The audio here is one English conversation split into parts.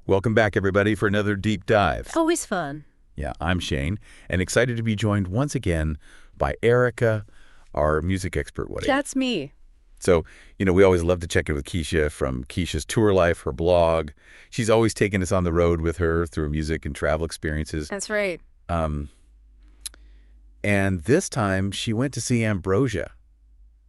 Welcome back, everybody, for another deep dive. Always fun. Yeah, I'm Shane, and excited to be joined once again by Erica, our music expert. That's me. So, we always love to check in with Kecia from Kecia's tour life, her blog. She's always taken us on the road with her through music and travel experiences. That's right. And this time, she went to see Ambrosia.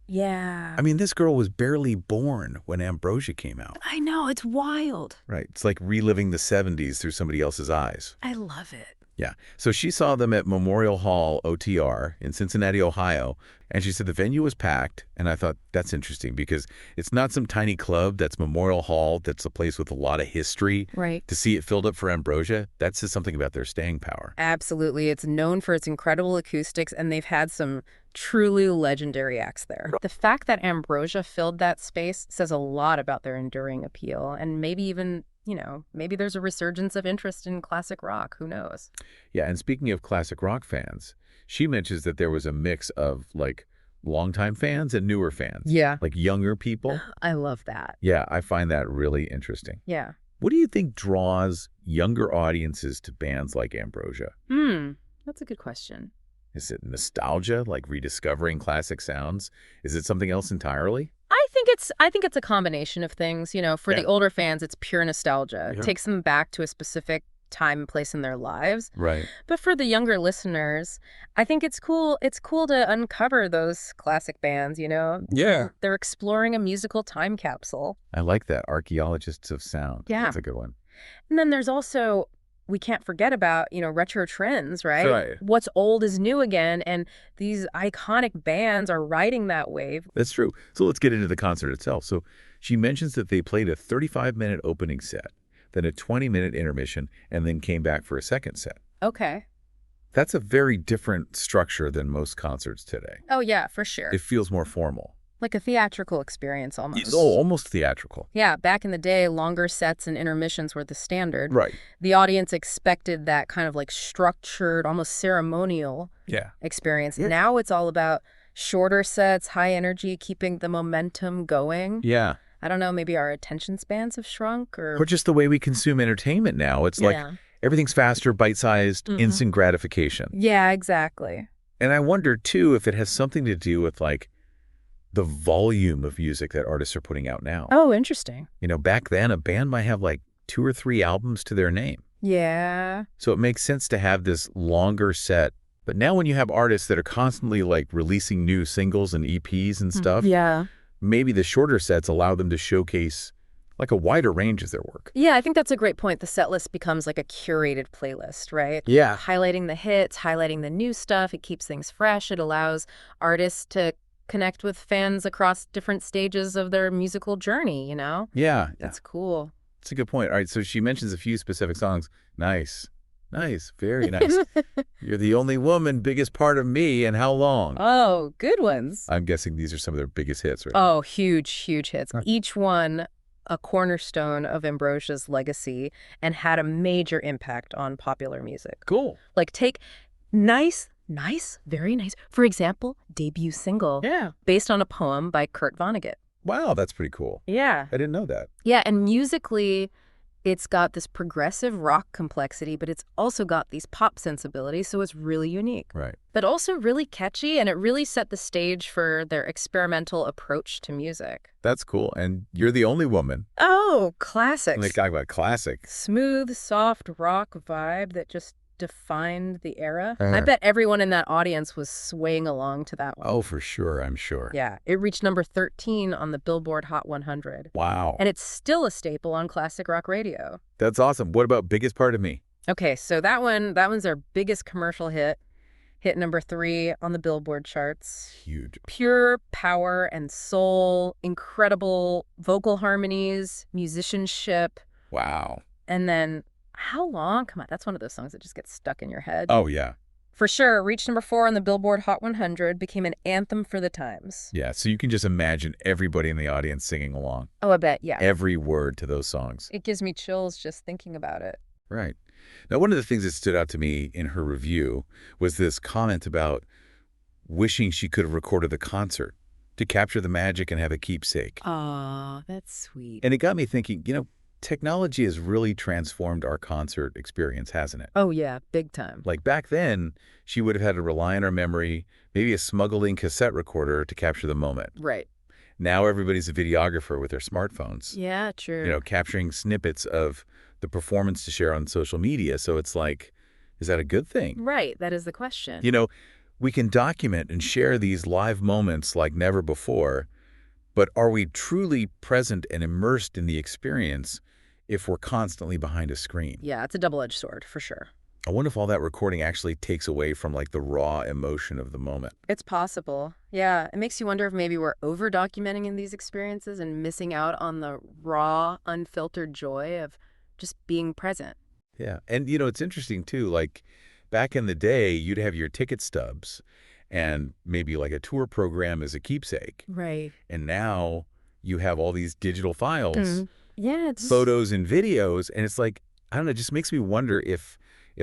Yeah. I mean, this girl was barely born when Ambrosia came out. I know. It's wild. Right. It's like reliving the 70's through somebody else's eyes. I love it. Yeah. So she saw them at Memorial Hall OTR in Cincinnati, Ohio, and she said the venue was packed. And I thought that's interesting because it's not some tiny club that's Memorial Hall that's a place with a lot of history. Right. To see it filled up for Ambrosia, that says something about their staying power. Absolutely. It's known for its incredible acoustics, and they've had some truly legendary acts there. The fact that Ambrosia filled that space says a lot about their enduring appeal, and maybe even maybe there's a resurgence of interest in classic rock. Who knows? Yeah, and speaking of classic rock fans, she mentions that there was a mix of, longtime fans and newer fans. Yeah. Like younger people. I love that. Yeah, I find that really interesting. Yeah. What do you think draws younger audiences to bands like Ambrosia? That's a good question. Is it nostalgia, like rediscovering classic sounds? Is it something else entirely? I think it's a combination of things. For the older fans, it's pure nostalgia. It takes them back to a specific time and place in their lives. Right. But for the younger listeners, I think it's cool. It's cool to uncover those classic bands, Yeah. They're exploring a musical time capsule. I like that. Archaeologists of sound. Yeah. That's a good one. And then there's also, we can't forget about, retro trends, right? Right. What's old is new again, and these iconic bands are riding that wave. That's true. So let's get into the concert itself. So she mentions that they played a 35-minute opening set, then a 20-minute intermission, and then came back for a second set. Okay. That's a very different structure than most concerts today. Oh, yeah, for sure. It feels more formal. Like a theatrical experience almost. Oh, almost theatrical. Yeah, back in the day, longer sets and intermissions were the standard. Right. The audience expected that kind of structured, almost ceremonial experience. Yeah. Now it's all about shorter sets, high energy, keeping the momentum going. Yeah. I don't know, maybe our attention spans have shrunk Or just the way we consume entertainment now. It's like everything's faster, bite-sized, instant gratification. Yeah, exactly. And I wonder, too, if it has something to do with, the volume of music that artists are putting out now. Oh, interesting. Back then, a band might have 2 or 3 albums to their name. Yeah. So it makes sense to have this longer set. But now when you have artists that are constantly releasing new singles and EPs and stuff, maybe the shorter sets allow them to showcase a wider range of their work. Yeah, I think that's a great point. The set list becomes like a curated playlist, right? Yeah. Highlighting the hits, highlighting the new stuff. It keeps things fresh. It allows artists to connect with fans across different stages of their musical journey, Yeah. That's cool. That's a good point. All right, so she mentions a few specific songs. Nice. Nice. Very nice. You're the only woman, biggest part of me, and how long? Oh, good ones. I'm guessing these are some of their biggest hits, right? Oh, huge, huge hits. Each one a cornerstone of Ambrosia's legacy and had a major impact on popular music. Cool. Take Nice, very nice. For example, debut single. Yeah. Based on a poem by Kurt Vonnegut. Wow, that's pretty cool. Yeah. I didn't know that. Yeah, and musically, it's got this progressive rock complexity, but it's also got these pop sensibilities, so it's really unique. Right. But also really catchy, and it really set the stage for their experimental approach to music. That's cool. And You're the Only Woman. Oh, classics. They talk about classic. Smooth, soft rock vibe that just defined the era. I bet everyone in that audience was swaying along to that one. Oh, for sure, I'm sure. Yeah, it reached number 13 on the Billboard Hot 100. Wow. And it's still a staple on classic rock radio. That's awesome. What about Biggest Part of Me? Okay, so that one's their biggest commercial hit. Hit number 3 on the Billboard charts. Huge. Pure power and soul, incredible vocal harmonies, musicianship. Wow. And then How Long? Come on, that's one of those songs that just gets stuck in your head. Oh, yeah. For sure, reached number 4 on the Billboard Hot 100, became an anthem for the times. Yeah, so you can just imagine everybody in the audience singing along. Oh, I bet, yeah. Every word to those songs. It gives me chills just thinking about it. Right. Now, one of the things that stood out to me in her review was this comment about wishing she could have recorded the concert to capture the magic and have a keepsake. Aw, that's sweet. And it got me thinking, technology has really transformed our concert experience, hasn't it? Oh, yeah, big time. Like back then, she would have had to rely on her memory, maybe a smuggled-in cassette recorder to capture the moment. Right. Now everybody's a videographer with their smartphones. Yeah, true. Capturing snippets of the performance to share on social media. So it's like, is that a good thing? Right, that is the question. We can document and share these live moments like never before, but are we truly present and immersed in the experience if we're constantly behind a screen? Yeah, it's a double-edged sword, for sure. I wonder if all that recording actually takes away from like the raw emotion of the moment. It's possible. Yeah, it makes you wonder if maybe we're over-documenting in these experiences and missing out on the raw, unfiltered joy of just being present. Yeah, and it's interesting too, like back in the day, you'd have your ticket stubs and maybe like a tour program as a keepsake. Right. And now you have all these digital files, Yeah, it's photos and videos, and it's like, I don't know, it just makes me wonder if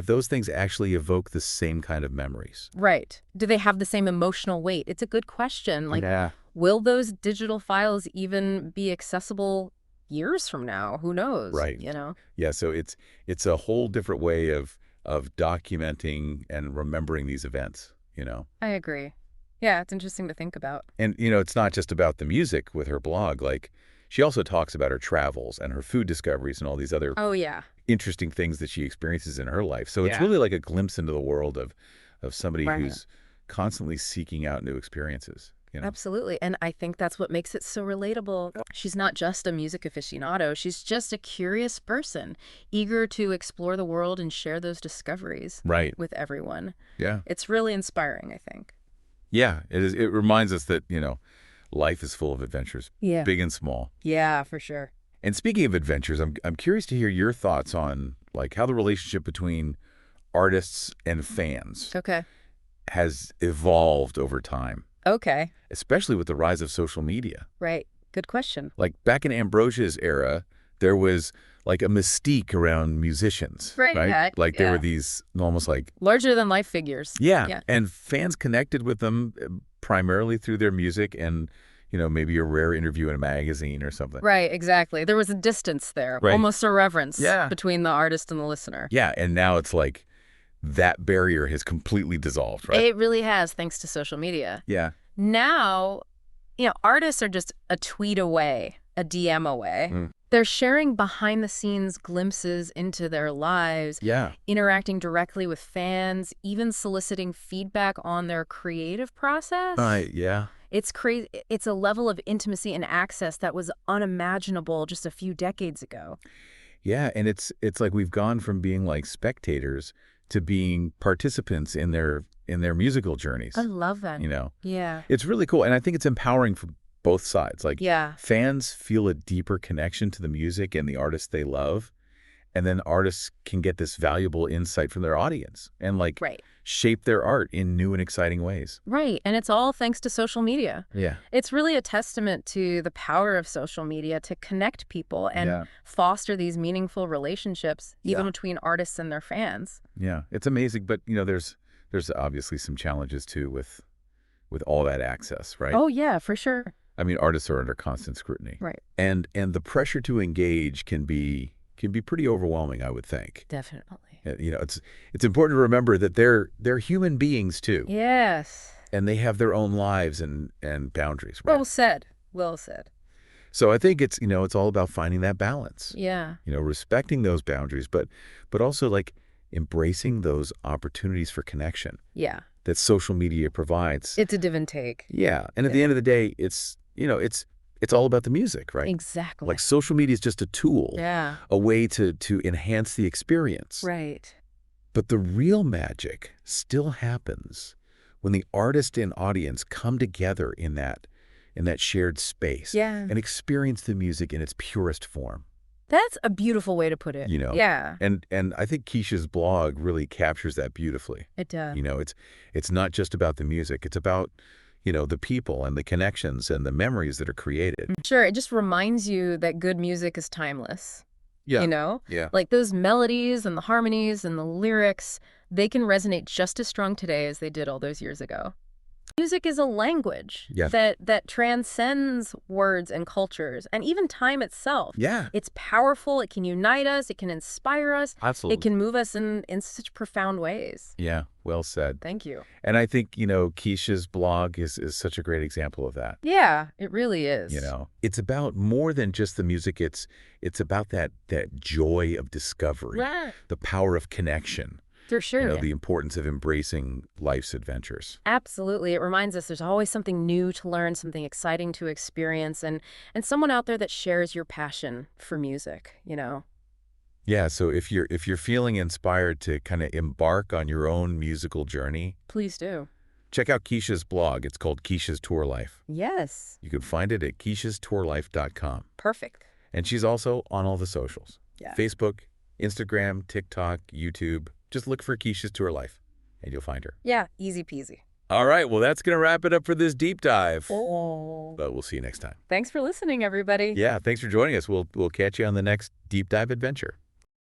those things actually evoke the same kind of memories. right. Do they have the same emotional weight? It's a good question. Like, Yeah. will those digital files even be accessible years from now? Who knows? Right. Yeah, so it's a whole different way of documenting and remembering these events, I agree. Yeah, it's interesting to think about. And, it's not just about the music with her blog. Like, she also talks about her travels and her food discoveries and all these other Oh, yeah. interesting things that she experiences in her life. So it's really like a glimpse into the world of somebody who's constantly seeking out new experiences. Absolutely. And I think that's what makes it so relatable. She's not just a music aficionado. She's just a curious person, eager to explore the world and share those discoveries with everyone. Yeah. It's really inspiring, I think. Yeah, it is. It reminds us that, life is full of adventures, big and small. Yeah, for sure. And speaking of adventures, I'm curious to hear your thoughts on like how the relationship between artists and fans has evolved over time. Okay. Especially with the rise of social media. Right. Good question. Like back in Ambrosia's era, there was like a mystique around musicians, right? Yeah, like there were these almost like larger than life figures. Yeah. And fans connected with them primarily through their music and, maybe a rare interview in a magazine or something. Right, exactly. There was a distance there, almost a reverence between the artist and the listener. Yeah, and now it's like that barrier has completely dissolved, right? It really has, thanks to social media. Yeah. Now, artists are just a tweet away, a DM away. They're sharing behind-the-scenes glimpses into their lives, interacting directly with fans, even soliciting feedback on their creative process. Yeah. It's crazy. It's a level of intimacy and access that was unimaginable just a few decades ago. Yeah, and it's like we've gone from being like spectators to being participants in their musical journeys. I love that. Yeah. It's really cool, and I think it's empowering for both sides. Like, yeah. Fans feel a deeper connection to the music and the artists they love, and then artists can get this valuable insight from their audience and like shape their art in new and exciting ways. Right, and it's all thanks to social media. Yeah. It's really a testament to the power of social media to connect people and foster these meaningful relationships, even between artists and their fans. Yeah, it's amazing, but there's obviously some challenges too with all that access, right? Oh yeah, for sure. I mean, artists are under constant scrutiny. Right. And the pressure to engage can be pretty overwhelming, I would think. Definitely. It's important to remember that they're human beings too. Yes. And they have their own lives and boundaries, right? Well said. Well said. So I think it's all about finding that balance. Yeah. Respecting those boundaries, but also like embracing those opportunities for connection. Yeah. That social media provides. It's a give and take. Yeah. And at the end of the day, it's all about the music, right? Exactly. Like social media is just a tool, a way to enhance the experience. Right. But the real magic still happens when the artist and audience come together in that shared space and experience the music in its purest form. That's a beautiful way to put it. Yeah. And I think Kecia's blog really captures that beautifully. It does. It's not just about the music. It's about the people and the connections and the memories that are created. Sure. It just reminds you that good music is timeless. Yeah. Yeah. Like those melodies and the harmonies and the lyrics, they can resonate just as strong today as they did all those years ago. Music is a language that transcends words and cultures and even time itself. Yeah. It's powerful. It can unite us. It can inspire us. Absolutely. It can move us in such profound ways. Yeah, well said. Thank you. And I think, Kecia's blog is such a great example of that. Yeah, it really is. It's about more than just the music. It's about that joy of discovery, the power of connection. For sure. The importance of embracing life's adventures. Absolutely. It reminds us there's always something new to learn, something exciting to experience, and someone out there that shares your passion for music, Yeah, so if you're feeling inspired to kind of embark on your own musical journey, please do. Check out Kecia's blog. It's called Kecia's Tour Life. Yes. You can find it at keciastourlife.com. Perfect. And she's also on all the socials. Yeah. Facebook, Instagram, TikTok, YouTube. Just look for Kecia's Tour Life, and you'll find her. Yeah, easy peasy. All right, well, that's going to wrap it up for this deep dive. Oh. But we'll see you next time. Thanks for listening, everybody. Yeah, thanks for joining us. We'll catch you on the next deep dive adventure.